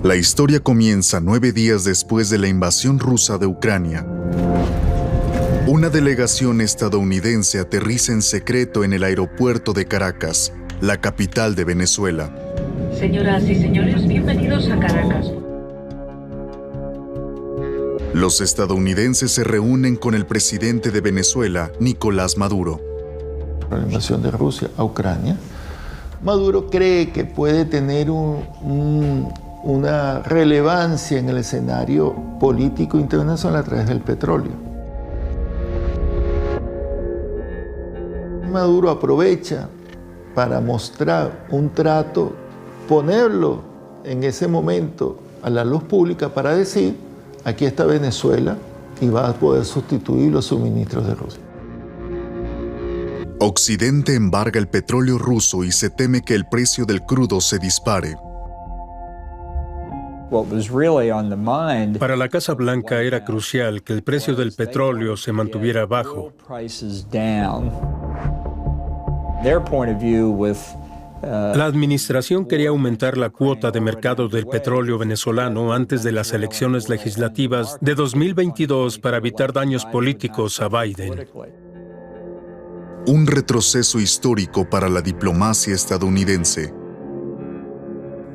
La historia comienza 9 días después de la invasión rusa de Ucrania. Una delegación estadounidense aterriza en secreto en el aeropuerto de Caracas, la capital de Venezuela. Señoras y señores, bienvenidos a Caracas. Los estadounidenses se reúnen con el presidente de Venezuela, Nicolás Maduro. La invasión de Rusia a Ucrania, Maduro cree que puede tener una relevancia en el escenario político internacional a través del petróleo. Maduro aprovecha para mostrar un trato, ponerlo en ese momento a la luz pública para decir, aquí está Venezuela y va a poder sustituir los suministros de Rusia. Occidente embarga el petróleo ruso y se teme que el precio del crudo se dispare. Para la Casa Blanca era crucial que el precio del petróleo se mantuviera bajo. La administración quería aumentar la cuota de mercado del petróleo venezolano antes de las elecciones legislativas de 2022 para evitar daños políticos a Biden. Un retroceso histórico para la diplomacia estadounidense.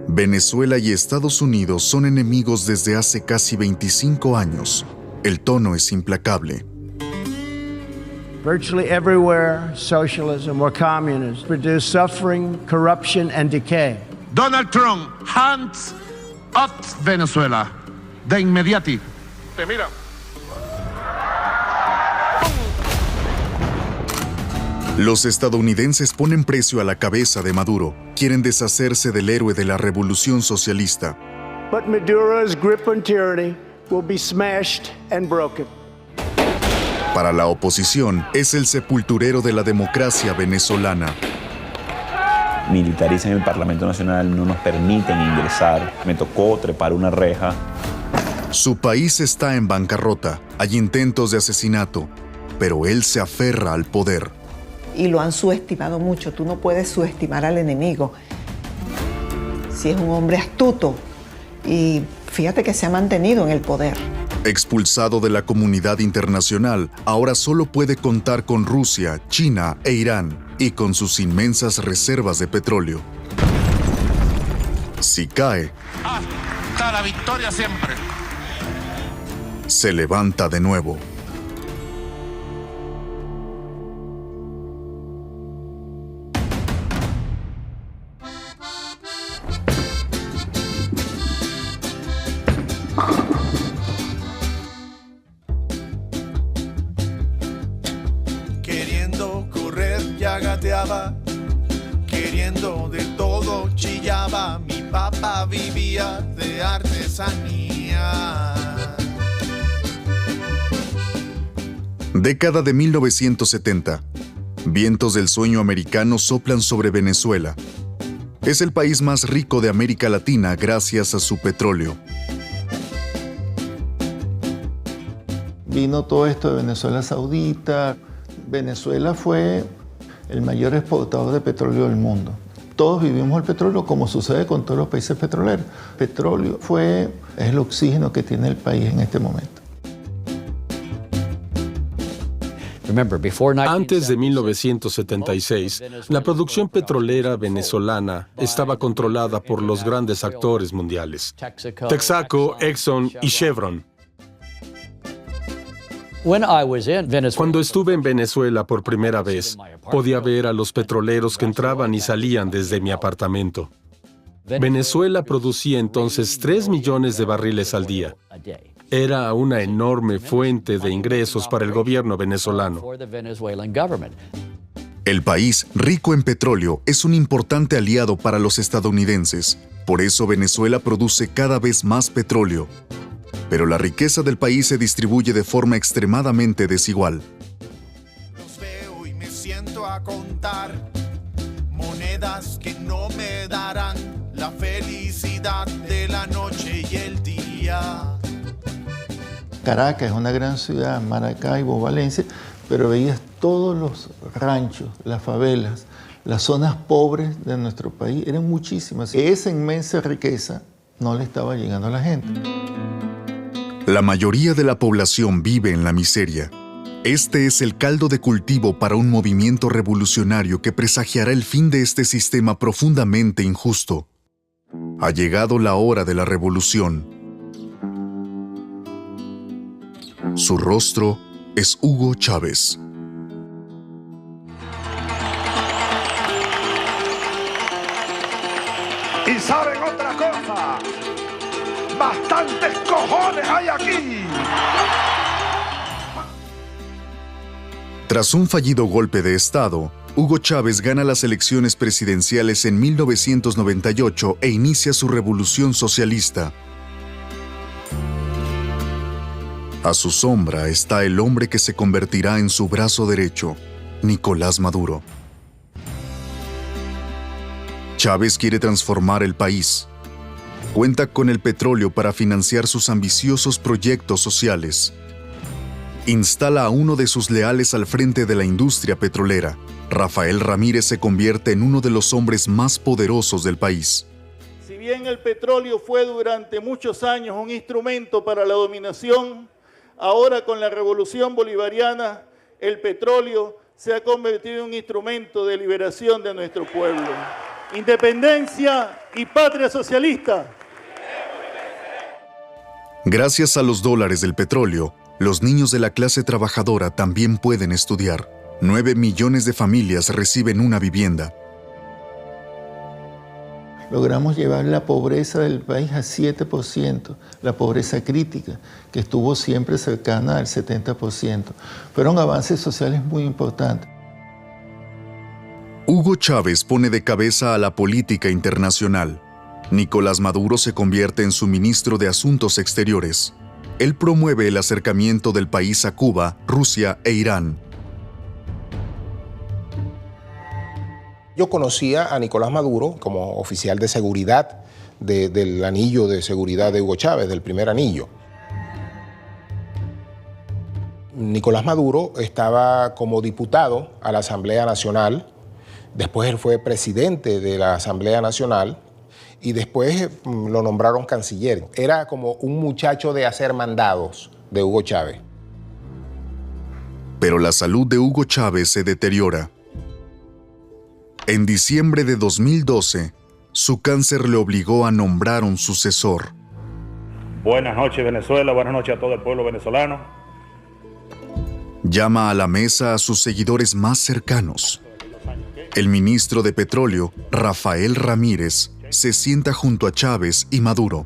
Venezuela y Estados Unidos son enemigos desde hace casi 25 años. El tono es implacable. Virtually everywhere, socialism or communism produce suffering, corruption, and decay. Donald Trump, hands up Venezuela. De inmediati. Te mira. Los estadounidenses ponen precio a la cabeza de Maduro. Quieren deshacerse del héroe de la revolución socialista. But Maduro's grip on tyranny will be smashed and broken. Para la oposición, es el sepulturero de la democracia venezolana. Militarizan el Parlamento Nacional, no nos permiten ingresar. Me tocó trepar una reja. Su país está en bancarrota. Hay intentos de asesinato, pero él se aferra al poder. Y lo han subestimado mucho. Tú no puedes subestimar al enemigo. Si es un hombre astuto, y fíjate que se ha mantenido en el poder. Expulsado de la comunidad internacional, ahora solo puede contar con Rusia, China e Irán, y con sus inmensas reservas de petróleo. Si cae, hasta la victoria siempre. Se levanta de nuevo. Queriendo correr ya gateaba, queriendo de todo chillaba, mi papá vivía de artesanía. Década de 1970. Vientos del sueño americano soplan sobre Venezuela. Es el país más rico de América Latina gracias a su petróleo. Vino todo esto de Venezuela Saudita. Venezuela fue el mayor exportador de petróleo del mundo. Todos vivimos el petróleo como sucede con todos los países petroleros. El petróleo es el oxígeno que tiene el país en este momento. Antes de 1976, la producción petrolera venezolana estaba controlada por los grandes actores mundiales: Texaco, Exxon y Chevron. Cuando estuve en Venezuela por primera vez, podía ver a los petroleros que entraban y salían desde mi apartamento. Venezuela producía entonces 3 millones de barriles al día. Era una enorme fuente de ingresos para el gobierno venezolano. El país, rico en petróleo, es un importante aliado para los estadounidenses. Por eso Venezuela produce cada vez más petróleo. Pero la riqueza del país se distribuye de forma extremadamente desigual. Los veo y me siento a contar monedas que no me darán la felicidad de la noche y el día. Caracas es una gran ciudad, Maracaibo, Valencia, pero veías todos los ranchos, las favelas, las zonas pobres de nuestro país, eran muchísimas. Esa inmensa riqueza no le estaba llegando a la gente. La mayoría de la población vive en la miseria. Este es el caldo de cultivo para un movimiento revolucionario que presagiará el fin de este sistema profundamente injusto. Ha llegado la hora de la revolución. Su rostro es Hugo Chávez. ¿Y saben otra cosa? ¡Bastantes cojones hay aquí! Tras un fallido golpe de Estado, Hugo Chávez gana las elecciones presidenciales en 1998 e inicia su revolución socialista. A su sombra está el hombre que se convertirá en su brazo derecho, Nicolás Maduro. Chávez quiere transformar el país. Cuenta con el petróleo para financiar sus ambiciosos proyectos sociales. Instala a uno de sus leales al frente de la industria petrolera. Rafael Ramírez se convierte en uno de los hombres más poderosos del país. Si bien el petróleo fue durante muchos años un instrumento para la dominación, ahora con la revolución bolivariana, el petróleo se ha convertido en un instrumento de liberación de nuestro pueblo. Independencia y patria socialista. Gracias a los dólares del petróleo, los niños de la clase trabajadora también pueden estudiar. 9 millones de familias reciben una vivienda. Logramos llevar la pobreza del país a 7%, la pobreza crítica, que estuvo siempre cercana al 70%. Fueron avances sociales muy importantes. Hugo Chávez pone de cabeza a la política internacional. Nicolás Maduro se convierte en su ministro de Asuntos Exteriores. Él promueve el acercamiento del país a Cuba, Rusia e Irán. Yo conocía a Nicolás Maduro como oficial de seguridad del anillo de seguridad de Hugo Chávez, del primer anillo. Nicolás Maduro estaba como diputado a la Asamblea Nacional, después él fue presidente de la Asamblea Nacional y después lo nombraron canciller. Era como un muchacho de hacer mandados de Hugo Chávez. Pero la salud de Hugo Chávez se deteriora. En diciembre de 2012, su cáncer le obligó a nombrar un sucesor. Buenas noches, Venezuela. Buenas noches a todo el pueblo venezolano. Llama a la mesa a sus seguidores más cercanos. El ministro de Petróleo, Rafael Ramírez, se sienta junto a Chávez y Maduro.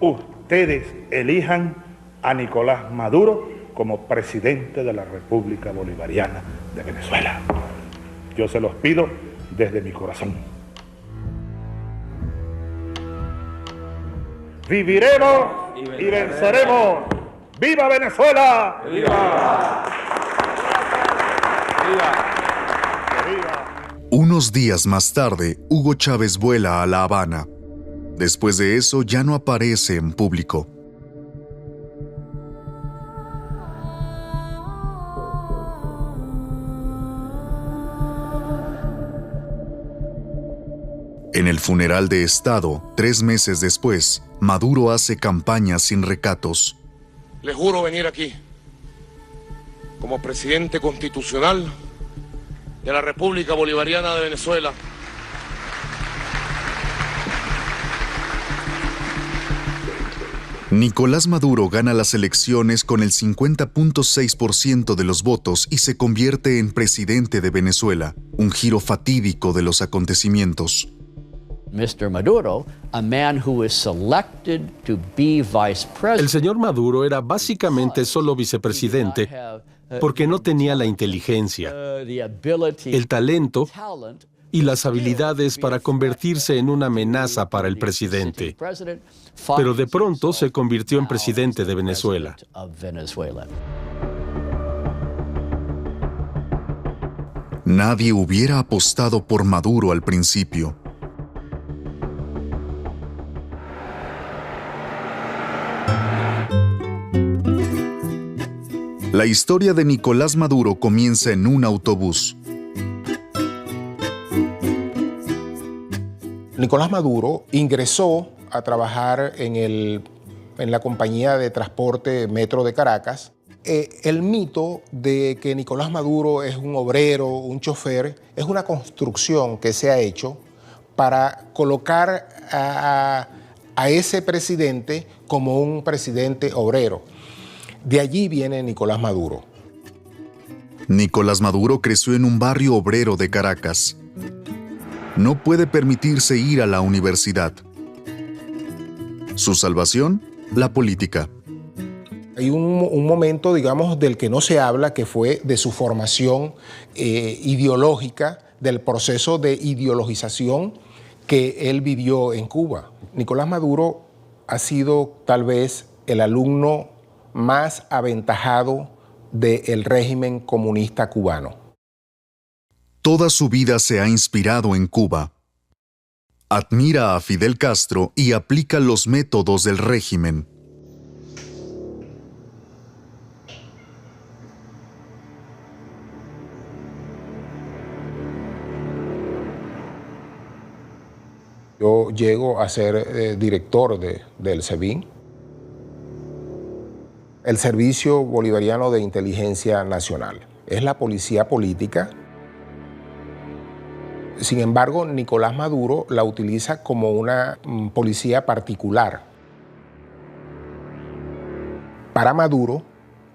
Ustedes elijan a Nicolás Maduro como presidente de la República Bolivariana de Venezuela. Yo se los pido desde mi corazón. Viviremos y venceremos. ¡Viva Venezuela! ¡Viva! Unos días más tarde, Hugo Chávez vuela a La Habana. Después de eso, ya no aparece en público. En el funeral de Estado, 3 meses después, Maduro hace campaña sin recatos. Le juro venir aquí como presidente constitucional de la República Bolivariana de Venezuela. Nicolás Maduro gana las elecciones con el 50.6% de los votos y se convierte en presidente de Venezuela, un giro fatídico de los acontecimientos. Mr. Maduro, a man who was selected to be vice president. El señor Maduro era básicamente solo vicepresidente porque no tenía la inteligencia, el talento y las habilidades para convertirse en una amenaza para el presidente. Pero de pronto se convirtió en presidente de Venezuela. Nadie hubiera apostado por Maduro al principio. La historia de Nicolás Maduro comienza en un autobús. Nicolás Maduro ingresó a trabajar en la compañía de transporte Metro de Caracas. El mito de que Nicolás Maduro es un obrero, un chofer, es una construcción que se ha hecho para colocar a ese presidente como un presidente obrero. De allí viene Nicolás Maduro. Nicolás Maduro creció en un barrio obrero de Caracas. No puede permitirse ir a la universidad. Su salvación, la política. Hay un momento, digamos, del que no se habla, que fue de su formación ideológica, del proceso de ideologización que él vivió en Cuba. Nicolás Maduro ha sido tal vez el alumno más aventajado del régimen comunista cubano. Toda su vida se ha inspirado en Cuba. Admira a Fidel Castro y aplica los métodos del régimen. Yo llego a ser director del SEBIN, el Servicio Bolivariano de Inteligencia Nacional. Es la policía política. Sin embargo, Nicolás Maduro la utiliza como una policía particular. Para Maduro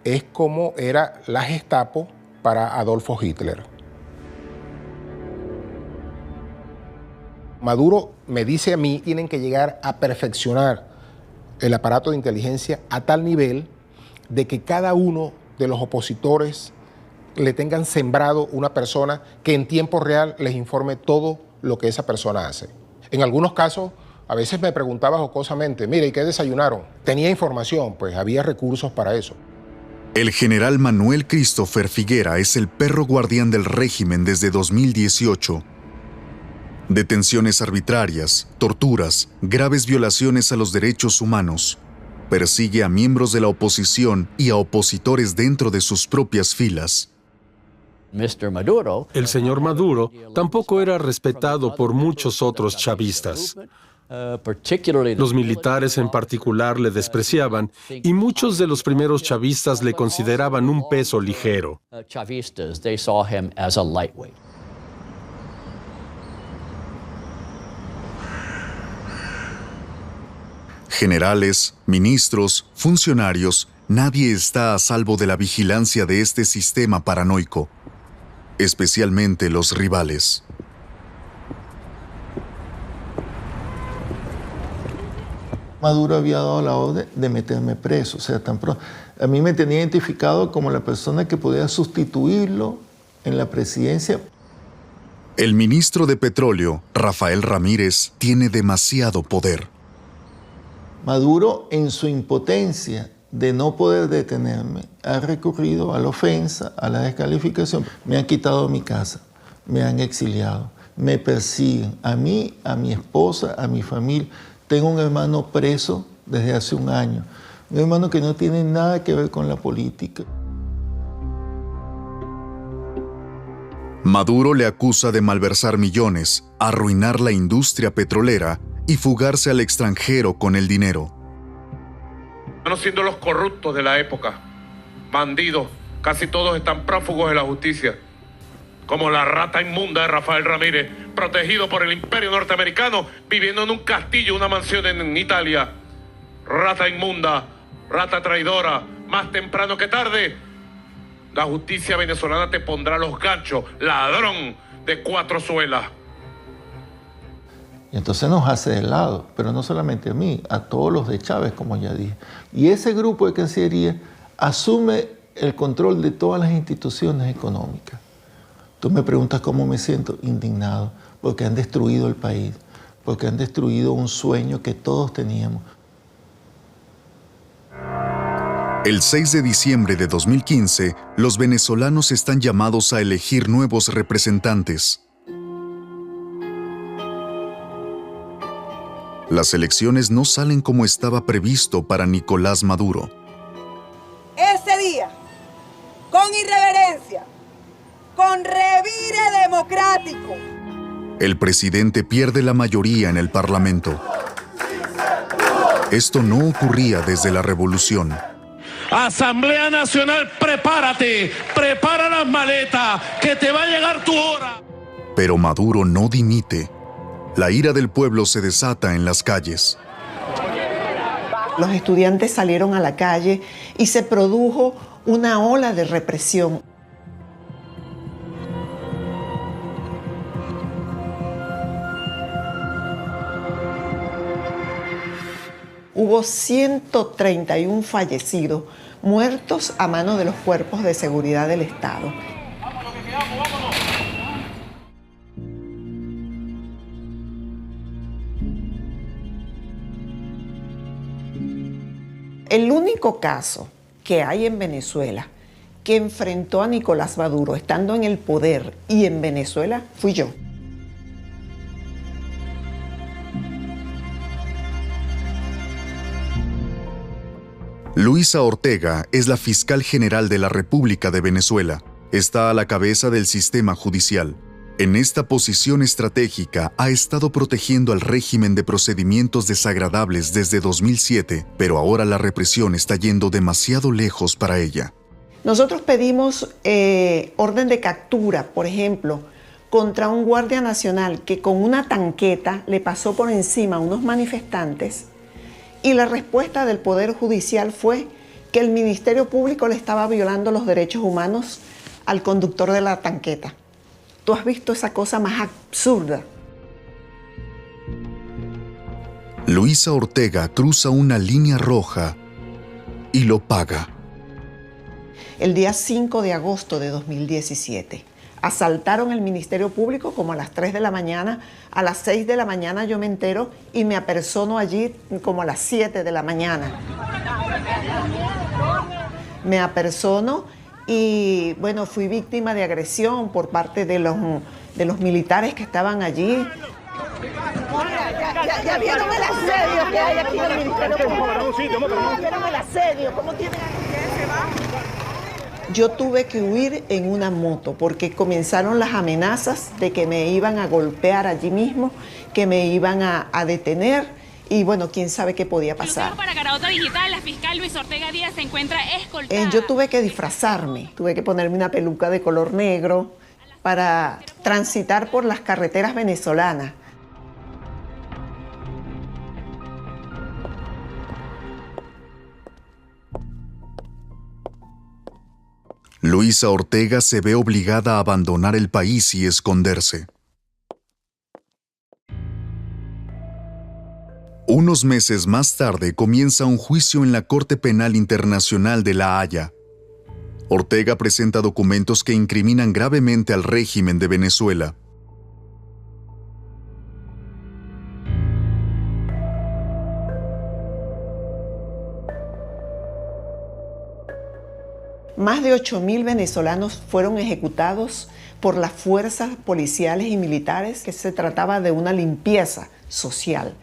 es como era la Gestapo para Adolfo Hitler. Maduro me dice a mí, tienen que llegar a perfeccionar el aparato de inteligencia a tal nivel de que cada uno de los opositores le tengan sembrado una persona que en tiempo real les informe todo lo que esa persona hace. En algunos casos, a veces me preguntaba jocosamente, mire, ¿y qué desayunaron? Tenía información, pues había recursos para eso. El general Manuel Christopher Figuera es el perro guardián del régimen desde 2018. Detenciones arbitrarias, torturas, graves violaciones a los derechos humanos. Persigue a miembros de la oposición y a opositores dentro de sus propias filas. El señor Maduro tampoco era respetado por muchos otros chavistas. Los militares en particular le despreciaban y muchos de los primeros chavistas le consideraban un peso ligero. Generales, ministros, funcionarios, nadie está a salvo de la vigilancia de este sistema paranoico, especialmente los rivales. Maduro había dado la orden de meterme preso, o sea, tan pronto. A mí me tenía identificado como la persona que podía sustituirlo en la presidencia. El ministro de Petróleo, Rafael Ramírez, tiene demasiado poder. Maduro, en su impotencia de no poder detenerme, ha recurrido a la ofensa, a la descalificación. Me han quitado mi casa, me han exiliado, me persiguen, a mí, a mi esposa, a mi familia. Tengo un hermano preso desde hace un año, un hermano que no tiene nada que ver con la política. Maduro le acusa de malversar millones, arruinar la industria petrolera y fugarse al extranjero con el dinero. No siendo los corruptos de la época, bandidos, casi todos están prófugos de la justicia, como la rata inmunda de Rafael Ramírez, protegido por el imperio norteamericano, viviendo en un castillo, una mansión en Italia. Rata inmunda, rata traidora, más temprano que tarde, la justicia venezolana te pondrá los ganchos, ladrón de 4 suelas. Y entonces nos hace de lado, pero no solamente a mí, a todos los de Chávez, como ya dije. Y ese grupo de Cancillería asume el control de todas las instituciones económicas. Tú me preguntas cómo me siento, indignado, porque han destruido el país, porque han destruido un sueño que todos teníamos. El 6 de diciembre de 2015, los venezolanos están llamados a elegir nuevos representantes. Las elecciones no salen como estaba previsto para Nicolás Maduro. Ese día, con irreverencia, con revire democrático, El presidente pierde la mayoría en el Parlamento. Esto no ocurría desde la revolución. Asamblea Nacional, prepárate, prepara las maletas, que te va a llegar tu hora. Pero Maduro no dimite. La ira del pueblo se desata en las calles. Los estudiantes salieron a la calle y se produjo una ola de represión. Hubo 131 fallecidos, muertos a mano de los cuerpos de seguridad del Estado. El único caso que hay en Venezuela que enfrentó a Nicolás Maduro estando en el poder y en Venezuela fui yo. Luisa Ortega es la fiscal general de la República de Venezuela. Está a la cabeza del sistema judicial. En esta posición estratégica ha estado protegiendo al régimen de procedimientos desagradables desde 2007, pero ahora la represión está yendo demasiado lejos para ella. Nosotros pedimos orden de captura, por ejemplo, contra un guardia nacional que con una tanqueta le pasó por encima a unos manifestantes y la respuesta del Poder Judicial fue que el Ministerio Público le estaba violando los derechos humanos al conductor de la tanqueta. ¿Tú has visto esa cosa más absurda? Luisa Ortega cruza una línea roja y lo paga. El día 5 de agosto de 2017, asaltaron el Ministerio Público como a las 3 de la mañana. A las 6 de la mañana yo me entero y me apersono allí como a las 7 de la mañana. Me apersono y, bueno, fui víctima de agresión por parte de los militares que estaban allí. Ya vieron el asedio que hay aquí en el Ministerio Público. Vieron el asedio, ¿cómo tienen aquí? ¿Se va? Yo tuve que huir en una moto porque comenzaron las amenazas de que me iban a golpear allí mismo, que me iban a detener y bueno, quién sabe qué podía pasar. Para Carahota Digital, la fiscal Luisa Ortega Díaz se encuentra escoltada. Yo tuve que disfrazarme, tuve que ponerme una peluca de color negro para transitar por las carreteras venezolanas. Luisa Ortega se ve obligada a abandonar el país y esconderse. Unos meses más tarde comienza un juicio en la Corte Penal Internacional de La Haya. Ortega presenta documentos que incriminan gravemente al régimen de Venezuela. Más de 8.000 venezolanos fueron ejecutados por las fuerzas policiales y militares, que se trataba de una limpieza social.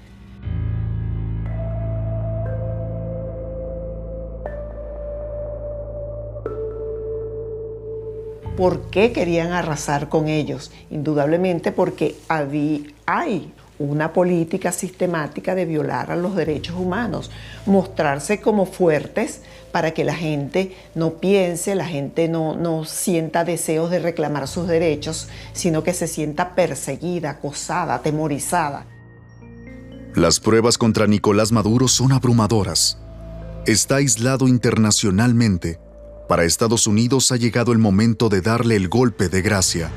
¿Por qué querían arrasar con ellos? Indudablemente porque hay una política sistemática de violar a los derechos humanos, mostrarse como fuertes para que la gente no piense, la gente no sienta deseos de reclamar sus derechos, sino que se sienta perseguida, acosada, atemorizada. Las pruebas contra Nicolás Maduro son abrumadoras. Está aislado internacionalmente. Para Estados Unidos ha llegado el momento de darle el golpe de gracia.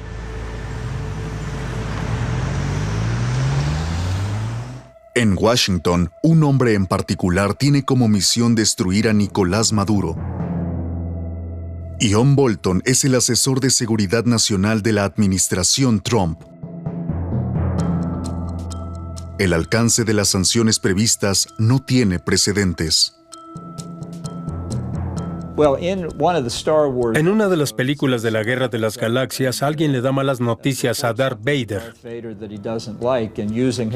En Washington, un hombre en particular tiene como misión destruir a Nicolás Maduro. John Bolton es el asesor de seguridad nacional de la administración Trump. El alcance de las sanciones previstas no tiene precedentes. En una de las películas de la Guerra de las Galaxias, alguien le da malas noticias a Darth Vader.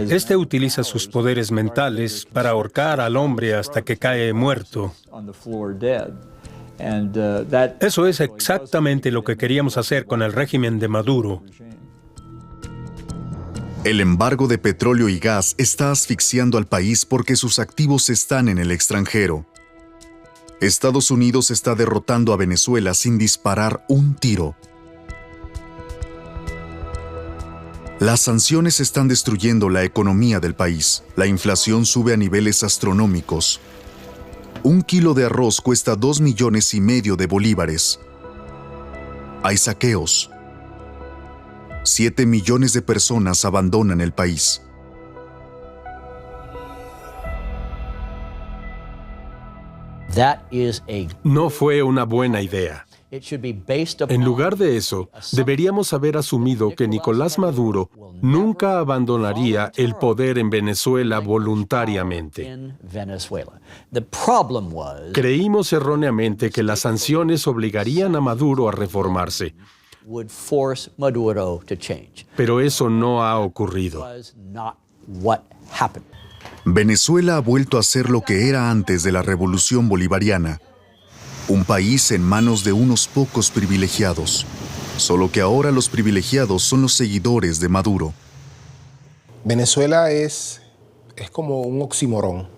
Este utiliza sus poderes mentales para ahorcar al hombre hasta que cae muerto. Eso es exactamente lo que queríamos hacer con el régimen de Maduro. El embargo de petróleo y gas está asfixiando al país porque sus activos están en el extranjero. Estados Unidos está derrotando a Venezuela sin disparar un tiro. Las sanciones están destruyendo la economía del país. La inflación sube a niveles astronómicos. 1 kilo de arroz cuesta 2,5 millones de bolívares. Hay saqueos. 7 millones de personas abandonan el país. No fue una buena idea. En lugar de eso, deberíamos haber asumido que Nicolás Maduro nunca abandonaría el poder en Venezuela voluntariamente. Creímos erróneamente que las sanciones obligarían a Maduro a reformarse. Pero eso no ha ocurrido. Venezuela ha vuelto a ser lo que era antes de la Revolución Bolivariana. Un país en manos de unos pocos privilegiados. Solo que ahora los privilegiados son los seguidores de Maduro. Venezuela es como un oxímoron.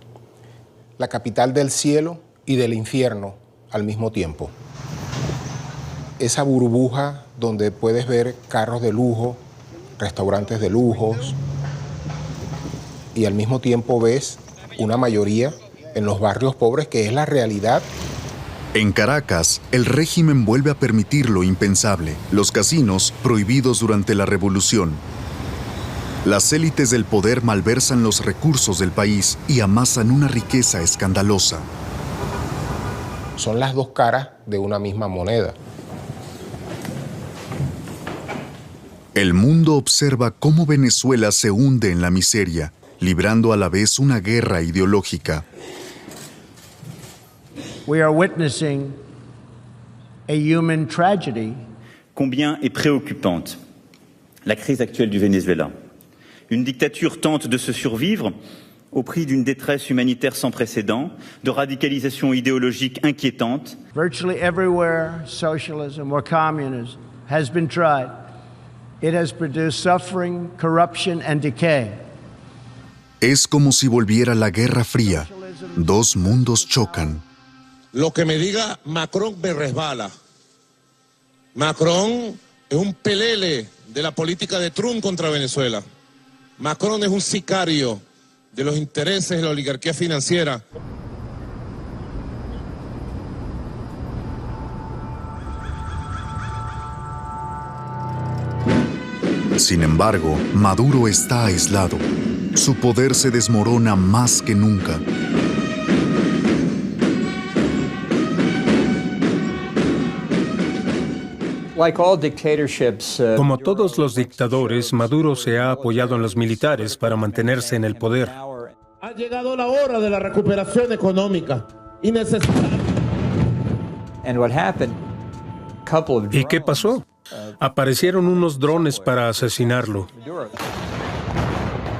La capital del cielo y del infierno al mismo tiempo. Esa burbuja donde puedes ver carros de lujo, restaurantes de lujos, y al mismo tiempo ves una mayoría en los barrios pobres, que es la realidad. En Caracas, el régimen vuelve a permitir lo impensable, los casinos prohibidos durante la revolución. Las élites del poder malversan los recursos del país y amasan una riqueza escandalosa. Son las dos caras de una misma moneda. El mundo observa cómo Venezuela se hunde en la miseria, librando a la vez una guerra ideológica. We are witnessing a human tragedy. Combien est préoccupante la crise actuelle du Venezuela. Une dictature tente de se survivre au prix d'une détresse humanitaire sans précédent, de radicalisation idéologique inquiétante. Virtually everywhere socialism or communism has been tried, it has produced suffering, corruption and decay. Es como si volviera la Guerra Fría. Dos mundos chocan. Lo que me diga Macron me resbala. Macron es un pelele de la política de Trump contra Venezuela. Macron es un sicario de los intereses de la oligarquía financiera. Sin embargo, Maduro está aislado. Su poder se desmorona más que nunca. Como todos los dictadores, Maduro se ha apoyado en los militares para mantenerse en el poder. Ha llegado la hora de la recuperación económica y necesitamos. ¿Y qué pasó? Aparecieron unos drones para asesinarlo.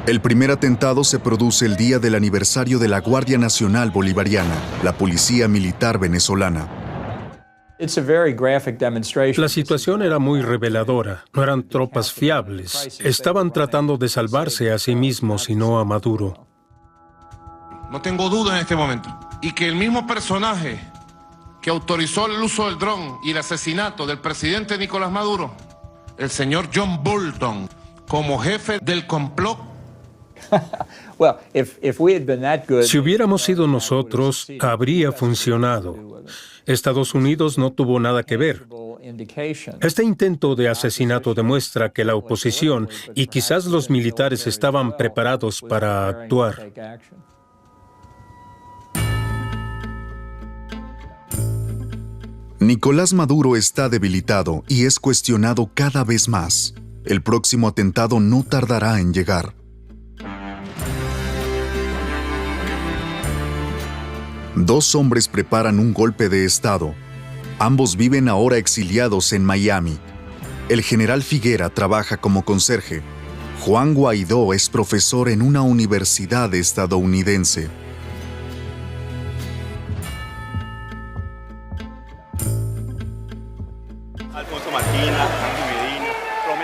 El primer atentado se produce el día del aniversario de la Guardia Nacional Bolivariana, la policía militar venezolana. La situación era muy reveladora. No eran tropas fiables. Estaban tratando de salvarse a sí mismos y no a Maduro. No tengo duda en este momento. Y que el mismo personaje que autorizó el uso del dron y el asesinato del presidente Nicolás Maduro, el señor John Bolton, como jefe del complot. Si hubiéramos sido nosotros, habría funcionado. Estados Unidos no tuvo nada que ver. Este intento de asesinato demuestra que la oposición y quizás los militares estaban preparados para actuar. Nicolás Maduro está debilitado y es cuestionado cada vez más. El próximo atentado no tardará en llegar. Dos hombres preparan un golpe de Estado. Ambos viven ahora exiliados en Miami. El general Figuera trabaja como conserje. Juan Guaidó es profesor en una universidad estadounidense. Alfonso Martina, Medina,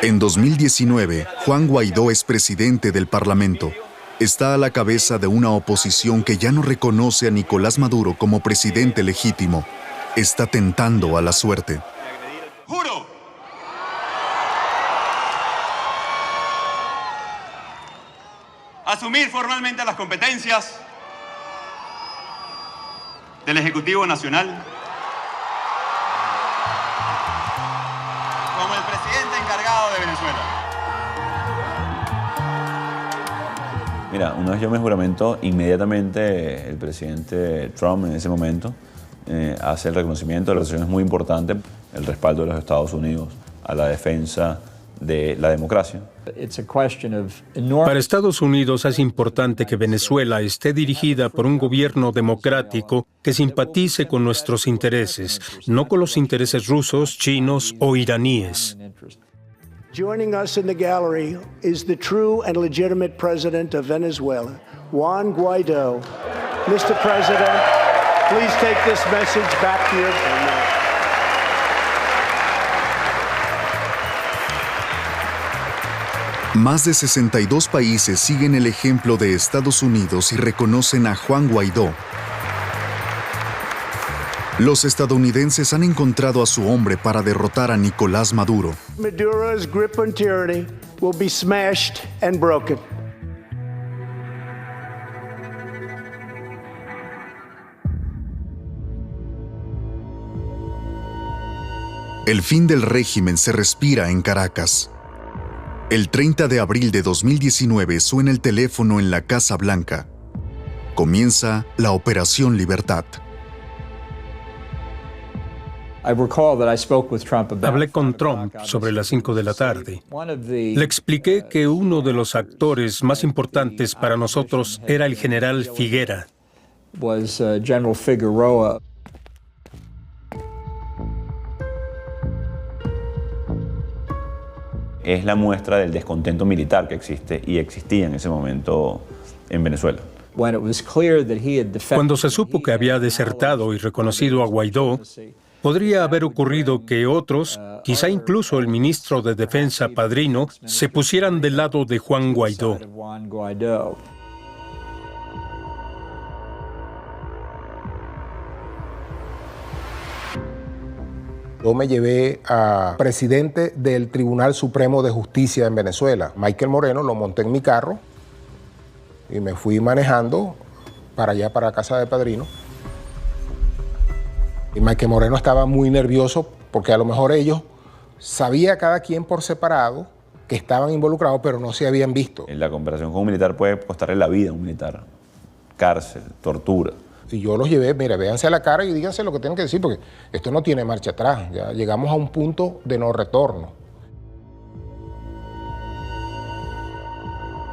En 2019, Juan Guaidó es presidente del Parlamento. Está a la cabeza de una oposición que ya no reconoce a Nicolás Maduro como presidente legítimo. Está tentando a la suerte. Juro asumir formalmente las competencias del Ejecutivo Nacional como el presidente encargado de Venezuela. Mira, una vez yo me juramento, inmediatamente el presidente Trump en ese momento hace el reconocimiento de la relación. Es muy importante el respaldo de los Estados Unidos a la defensa de la democracia. Para Estados Unidos es importante que Venezuela esté dirigida por un gobierno democrático que simpatice con nuestros intereses, no con los intereses rusos, chinos o iraníes. Joining us in the gallery is the true and legitimate president of Venezuela, Juan Guaidó. Mr. President, please take this message back to your family. Más de 62 países siguen el ejemplo de Estados Unidos y reconocen a Juan Guaidó. Los estadounidenses han encontrado a su hombre para derrotar a Nicolás Maduro. Maduro's grip on tyranny will be smashed and broken. El fin del régimen se respira en Caracas. El 30 de abril de 2019 suena el teléfono en la Casa Blanca. Comienza la Operación Libertad. Hablé con Trump sobre las 5 de la tarde. Le expliqué que uno de los actores más importantes para nosotros era el general Figuera. Es la muestra del descontento militar que existe y existía en ese momento en Venezuela. Cuando se supo que había desertado y reconocido a Guaidó, podría haber ocurrido que otros, quizá incluso el ministro de Defensa Padrino, se pusieran del lado de Juan Guaidó. Yo me llevé a presidente del Tribunal Supremo de Justicia en Venezuela, Michael Moreno, lo monté en mi carro y me fui manejando para allá, para casa de Padrino. Y Michael Moreno estaba muy nervioso porque a lo mejor ellos sabía cada quien por separado que estaban involucrados, pero no se habían visto. La comparación con un militar puede costarle la vida a un militar. Cárcel, tortura. Y yo los llevé, mire, véanse a la cara y díganse lo que tienen que decir, porque esto no tiene marcha atrás. Ya llegamos a un punto de no retorno.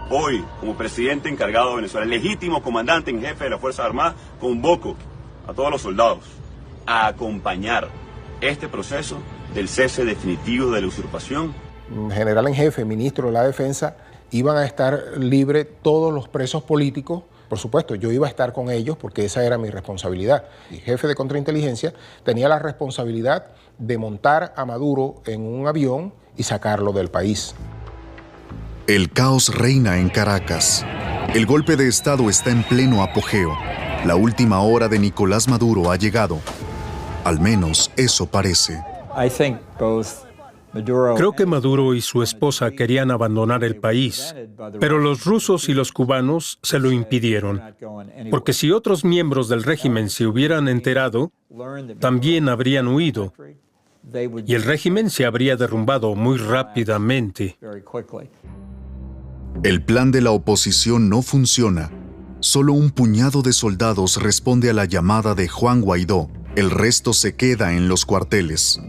Hoy, como presidente encargado de Venezuela, legítimo comandante en jefe de las Fuerzas Armadas, convoco a todos los soldados a acompañar este proceso del cese definitivo de la usurpación. General en jefe, ministro de la Defensa, iban a estar libres todos los presos políticos. Por supuesto, yo iba a estar con ellos porque esa era mi responsabilidad. El jefe de contrainteligencia tenía la responsabilidad de montar a Maduro en un avión y sacarlo del país. El caos reina en Caracas. El golpe de Estado está en pleno apogeo. La última hora de Nicolás Maduro ha llegado. Al menos eso parece. Creo que Maduro y su esposa querían abandonar el país, pero los rusos y los cubanos se lo impidieron, porque si otros miembros del régimen se hubieran enterado, también habrían huido, y el régimen se habría derrumbado muy rápidamente. El plan de la oposición no funciona. Solo un puñado de soldados responde a la llamada de Juan Guaidó. El resto se queda en los cuarteles.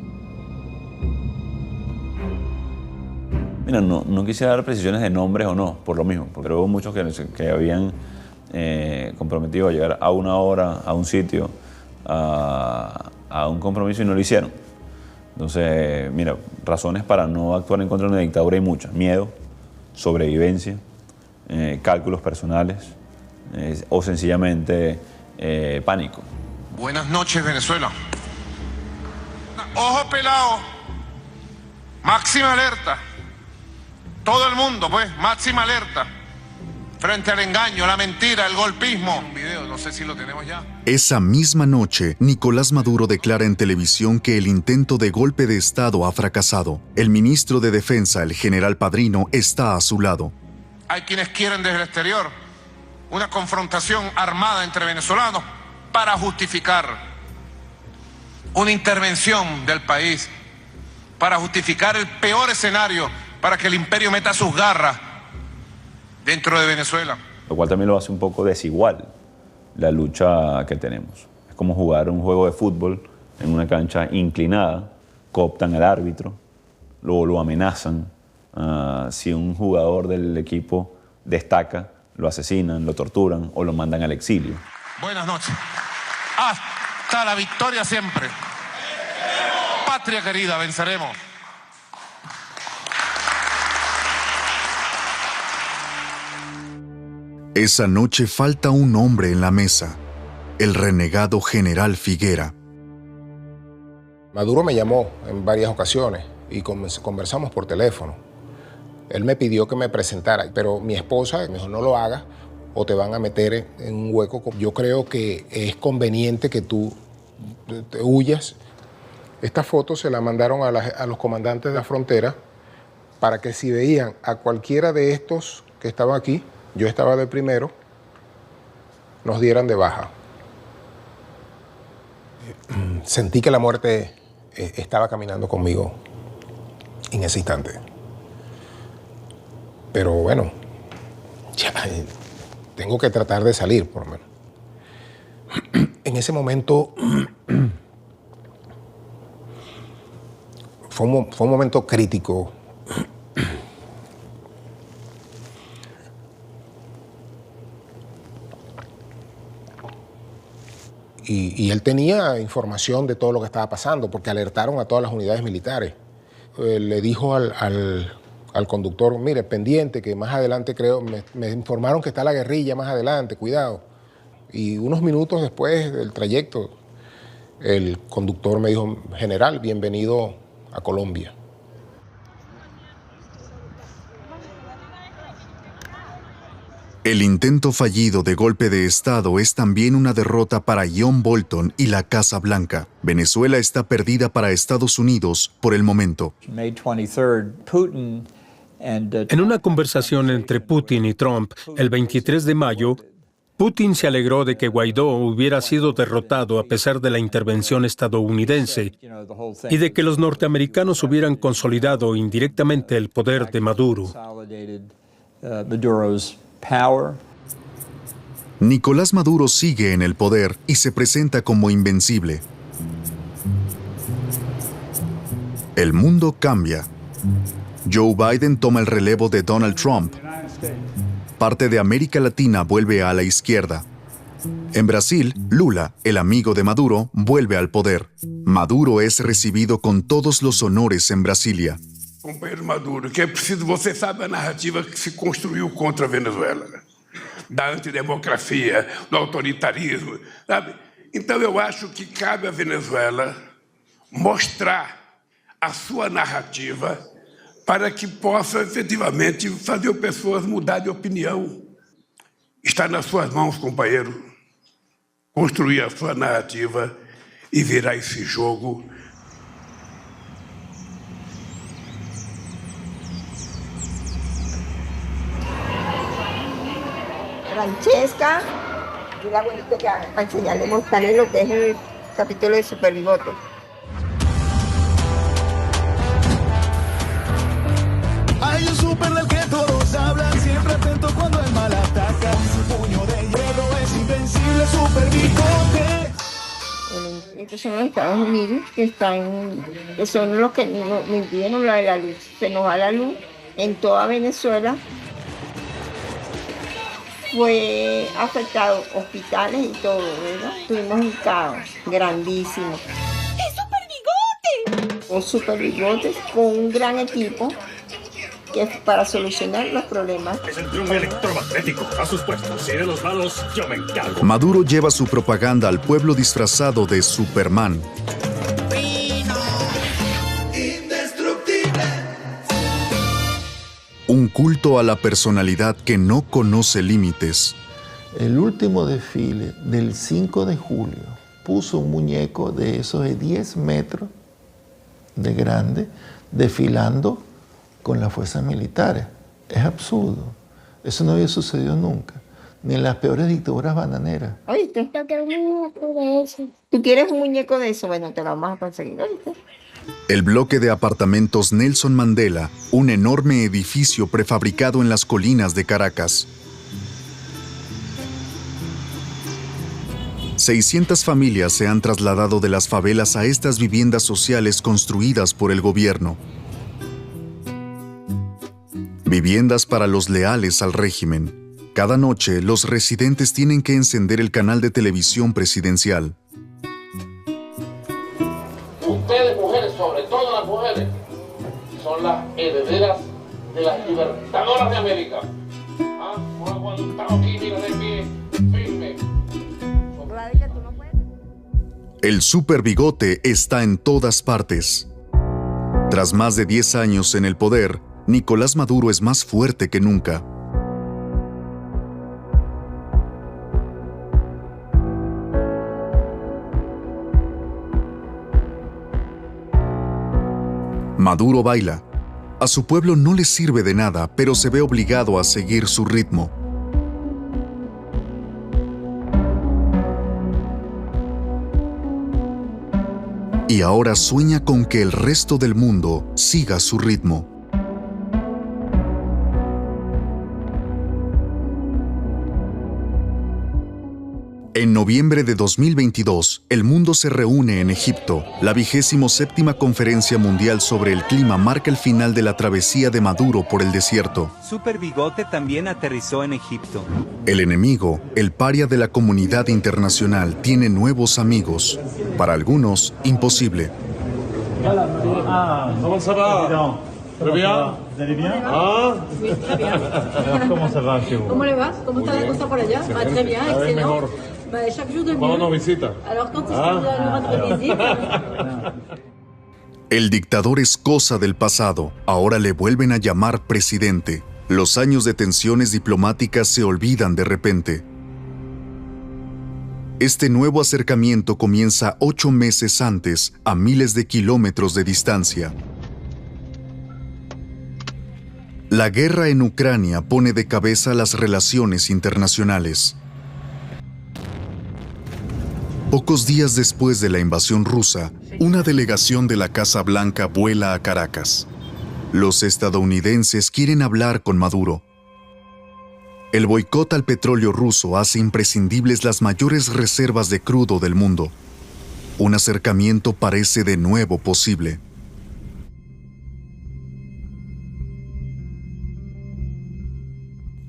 Mira, no quisiera dar precisiones de nombres o no, por lo mismo, porque hubo muchos que habían comprometido a llegar a una hora, a un sitio, a un compromiso y no lo hicieron. Entonces, mira, razones para no actuar en contra de una dictadura hay muchas. Miedo, sobrevivencia, cálculos personales o sencillamente pánico. Buenas noches, Venezuela. Ojo pelado, máxima alerta. Todo el mundo, pues, máxima alerta frente al engaño, la mentira, el golpismo. Un video, no sé si lo tenemos ya. Esa misma noche, Nicolás Maduro declara en televisión que el intento de golpe de Estado ha fracasado. El ministro de Defensa, el general Padrino, está a su lado. Hay quienes quieren desde el exterior una confrontación armada entre venezolanos para justificar una intervención del país, para justificar el peor escenario, para que el imperio meta sus garras dentro de Venezuela. Lo cual también lo hace un poco desigual la lucha que tenemos. Es como jugar un juego de fútbol en una cancha inclinada, cooptan al árbitro, luego lo amenazan. Si un jugador del equipo destaca, lo asesinan, lo torturan o lo mandan al exilio. Buenas noches. Hasta la victoria siempre. Patria querida, venceremos. Esa noche falta un hombre en la mesa, el renegado general Figuera. Maduro me llamó en varias ocasiones y conversamos por teléfono. Él me pidió que me presentara, pero mi esposa me dijo, no lo hagas o te van a meter en un hueco. Yo creo que es conveniente que tú te huyas. Esta foto se la mandaron a los comandantes de la frontera para que si veían a cualquiera de estos que estaban aquí, yo estaba de primero, nos dieran de baja. Sentí que la muerte estaba caminando conmigo en ese instante. Pero bueno, ya tengo que tratar de salir, por lo menos. En ese momento fue un momento crítico. Y él tenía información de todo lo que estaba pasando, porque alertaron a todas las unidades militares. Le dijo al conductor, mire, pendiente, que más adelante me informaron que está la guerrilla más adelante, cuidado. Y unos minutos después del trayecto, el conductor me dijo, general, bienvenido a Colombia. El intento fallido de golpe de Estado es también una derrota para John Bolton y la Casa Blanca. Venezuela está perdida para Estados Unidos por el momento. En una conversación entre Putin y Trump el 23 de mayo, Putin se alegró de que Guaidó hubiera sido derrotado a pesar de la intervención estadounidense y de que los norteamericanos hubieran consolidado indirectamente el poder de Maduro. Nicolás Maduro sigue en el poder y se presenta como invencible. El mundo cambia. Joe Biden toma el relevo de Donald Trump. Parte de América Latina vuelve a la izquierda. En Brasil, Lula, el amigo de Maduro, vuelve al poder. Maduro es recibido con todos los honores en Brasilia. Companheiro Maduro, que é preciso, você sabe a narrativa que se construiu contra a Venezuela, da antidemocracia, do autoritarismo, sabe? Então eu acho que cabe à Venezuela mostrar a sua narrativa para que possa efetivamente fazer pessoas mudar de opinião. Está nas suas mãos, companheiro, construir a sua narrativa e virar esse jogo. Francesca y la abuelita que para enseñarle, mostrarle lo que es el capítulo de Super Bigote. Hay un super del que todos hablan, siempre atento cuando el mal ataca. Su puño de hierro es invencible, Super Bigote. Estos son los Estados Unidos que son los que nos impiden la de la luz. Se nos va la luz en toda Venezuela. Fue afectado hospitales y todo, ¿verdad? Tuvimos un caos grandísimo. ¡Es Super Bigote! Un Super Bigote con un gran equipo que es para solucionar los problemas. Es el dron electromagnético. A sus puestos. Si de los malos, yo me encargo. Maduro lleva su propaganda al pueblo disfrazado de Superman. Un culto a la personalidad que no conoce límites. El último desfile del 5 de julio puso un muñeco de esos de 10 metros de grande desfilando con las fuerzas militares. Es absurdo. Eso no había sucedido nunca, ni en las peores dictaduras bananeras. Oíste, yo quiero un muñeco de eso. ¿Tú quieres un muñeco de eso? Bueno, te lo vamos a conseguir, ¿oíste? El bloque de apartamentos Nelson Mandela, un enorme edificio prefabricado en las colinas de Caracas. 600 familias se han trasladado de las favelas a estas viviendas sociales construidas por el gobierno. Viviendas para los leales al régimen. Cada noche, los residentes tienen que encender el canal de televisión presidencial. Ustedes, mujeres, sobre todo las mujeres, son las herederas de las libertadoras de América. ¿Ah? No aguantado aquí, mira de pie, firme. El super bigote está en todas partes. Tras más de 10 años en el poder, Nicolás Maduro es más fuerte que nunca. Maduro baila. A su pueblo no le sirve de nada, pero se ve obligado a seguir su ritmo. Y ahora sueña con que el resto del mundo siga su ritmo. En noviembre de 2022, el mundo se reúne en Egipto. La 27ª Conferencia Mundial sobre el Clima marca el final de la travesía de Maduro por el desierto. Super Bigote también aterrizó en Egipto. El enemigo, el paria de la comunidad internacional, tiene nuevos amigos. Para algunos, imposible. ¿Cómo se va? ¿Très bien? Vous allez bien? Ah. Oui, très bien. Alors, comment ça va chez vous? ¿Cómo le va? ¿Cómo está la cosa por allá? Va très bien, excellent. Chaque jour de mieux. ¿Cuándo nos visita? Alors, quand est-ce que vous allez notre visite? El dictador es cosa del pasado. Ahora le vuelven a llamar presidente. Los años de tensiones diplomáticas se olvidan de repente. Este nuevo acercamiento comienza 8 meses antes, a miles de kilómetros de distancia. La guerra en Ucrania pone de cabeza las relaciones internacionales. Pocos días después de la invasión rusa, una delegación de la Casa Blanca vuela a Caracas. Los estadounidenses quieren hablar con Maduro. El boicot al petróleo ruso hace imprescindibles las mayores reservas de crudo del mundo. Un acercamiento parece de nuevo posible.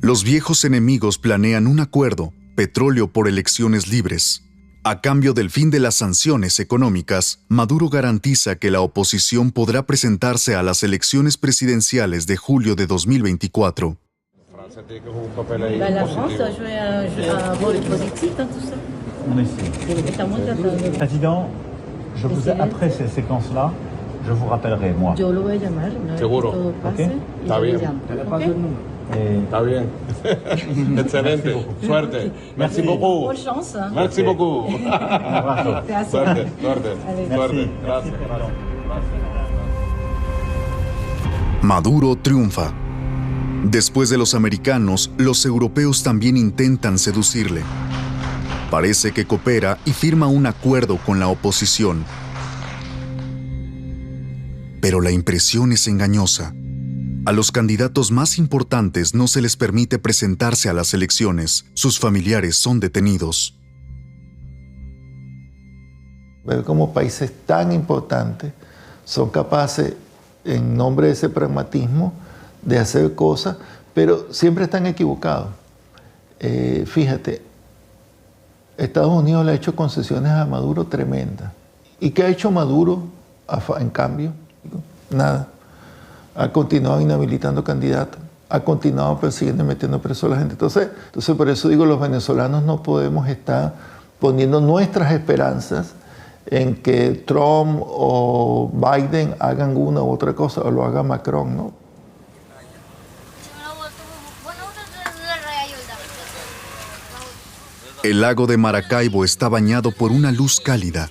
Los viejos enemigos planean un acuerdo, petróleo por elecciones libres. A cambio del fin de las sanciones económicas, Maduro garantiza que la oposición podrá presentarse a las elecciones presidenciales de julio de 2024. La France a joué un rôle positif dans tout ça. On essaie. Président, après ces séquences-là, je vous rappellerai, moi. Yo lo voy a llamar. Seguro. ¿Ok? Está bien. Está bien. Excelente. Suerte. Merci beaucoup. Bonne chance. Merci beaucoup. Gracias. Suerte, suerte, suerte. Gracias. Maduro triunfa. Después de los americanos, los europeos también intentan seducirle. Parece que coopera y firma un acuerdo con la oposición. Pero la impresión es engañosa. A los candidatos más importantes no se les permite presentarse a las elecciones. Sus familiares son detenidos. Ver cómo países tan importantes son capaces, en nombre de ese pragmatismo, de hacer cosas, pero siempre están equivocados. Fíjate, Estados Unidos le ha hecho concesiones a Maduro tremendas. ¿Y qué ha hecho Maduro en cambio? Nada. Ha continuado inhabilitando candidatos, ha continuado persiguiendo y metiendo preso a la gente. Entonces por eso digo, los venezolanos no podemos estar poniendo nuestras esperanzas en que Trump o Biden hagan una u otra cosa, o lo haga Macron, ¿no? El lago de Maracaibo está bañado por una luz cálida.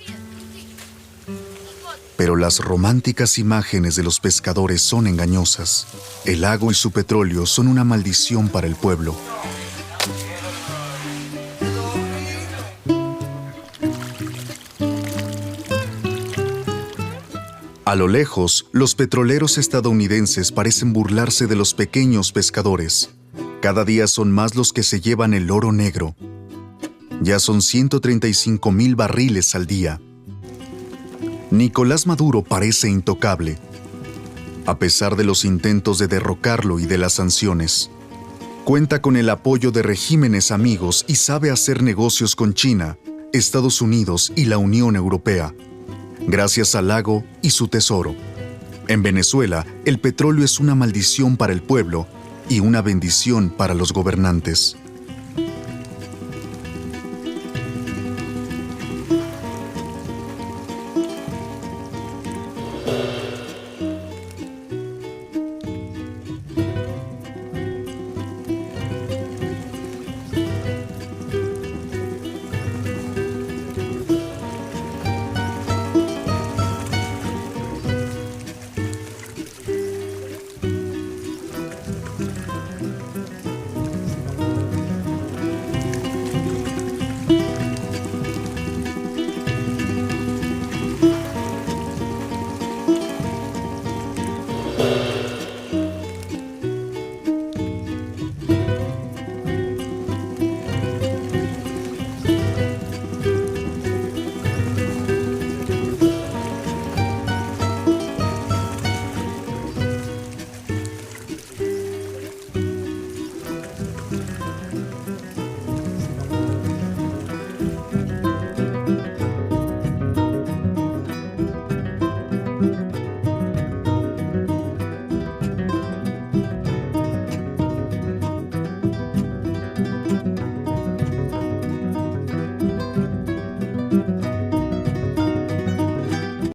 Pero las románticas imágenes de los pescadores son engañosas. El lago y su petróleo son una maldición para el pueblo. A lo lejos, los petroleros estadounidenses parecen burlarse de los pequeños pescadores. Cada día son más los que se llevan el oro negro. Ya son 135,000 barriles al día. Nicolás Maduro parece intocable, a pesar de los intentos de derrocarlo y de las sanciones. Cuenta con el apoyo de regímenes amigos y sabe hacer negocios con China, Estados Unidos y la Unión Europea, gracias al lago y su tesoro. En Venezuela, el petróleo es una maldición para el pueblo y una bendición para los gobernantes.